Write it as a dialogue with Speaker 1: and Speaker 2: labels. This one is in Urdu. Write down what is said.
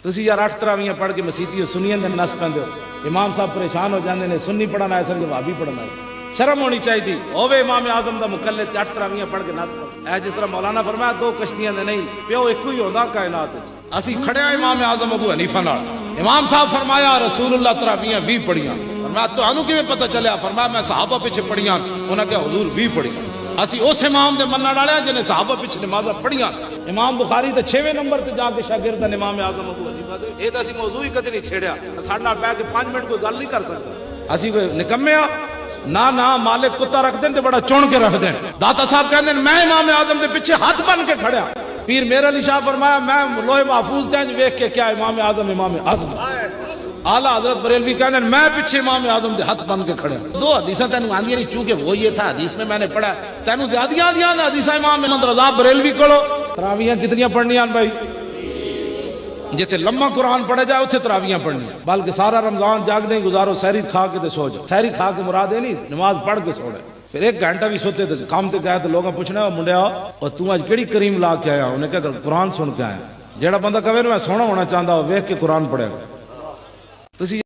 Speaker 1: تسی یار 8 تراویاں پڑھ کے مسیتی سنیاں دے نس پیندے ہو، امام صاحب پریشان ہو جاندے نے، سنی پڑھنا ہے سر وہابی پڑھنا ہے۔ شرم ہونی چاہیے ہوے امام اعظم دا مقلد 8 تراویاں پڑھ کے نس پڑھ اے جس طرح مولانا فرمایا 2 کشتیاں دے نہیں پیو ایک ہی ہوندا کائنات وچ۔ اسی کھڑے ہیں امام اعظم ابو حنیفہ نال، امام صاحب فرمایا رسول اللہ تراویاں 20 پڑھیاں، فرمایا تانوں کیویں پتہ چلیا؟ فرمایا میں صحابہ پیچھے پڑھیاں، انہاں کہ حضور 20 پڑھیاں۔ اسی اس امام دے منن والے ہیں جنہیں صحابہ پیچھے نمازاں پڑھیاں۔ امام بخاری تے 6ویں نمبر تے جا کے شاگرد امام اعظم ابو حنیفہ دے، اے تے اسی موضوع ہی کدی نہیں چھیڑیا، ساڈے نال بیٹھ کے 5 منٹ کوئی گل نہیں کر سکدا۔ اسی کوئی نکمے آ نہ مالک کتا رکھ دین تے بڑا چون کے رکھ دین۔ داتا صاحب کہندے میں امام اعظم دے پیچھے ہاتھ بن کے کھڑیا۔ پیر میرے علی شاہ فرمایا میں لوہے محفوظ دے ویکھ کے کیا امام اعظم اعلیٰ حضرت بریلوی کہندے میں پیچھے امام اعظم دے ہاتھ بن کے کھڑیا۔ 2 حدیثاں تینوں آندیاں نہیں، چونکہ وہ یہ تھا حدیث میں نے پڑھا، تینوں زیادہ آندیاں حدیثاں امام احمد رضا بریلوی کولو۔ تراویاں کتنیاں پڑھنیاں بھائی؟ جتے لمبا قرآن پڑھا جائے اتنے تراویاں پڑھنیاں، بلکہ سارا رمضان جاگ دیں گزارو، سحری کھا کے تے سو جاؤ۔ سحری کھا کے مراد ہے نہیں نماز پڑھ کے سوڑے، پھر 1 گھنٹہ بھی سوتے تے کام تے گئے تو لوگاں پوچھنا منڈیا اور تو اج کیڑی کریم لا کے آیا؟ انہیں کہا قرآن سن کے آیا۔ جیڑا بندہ کہے میں سونا ہونا چاہتا ہو ویکھ کے قرآن پڑھے گا۔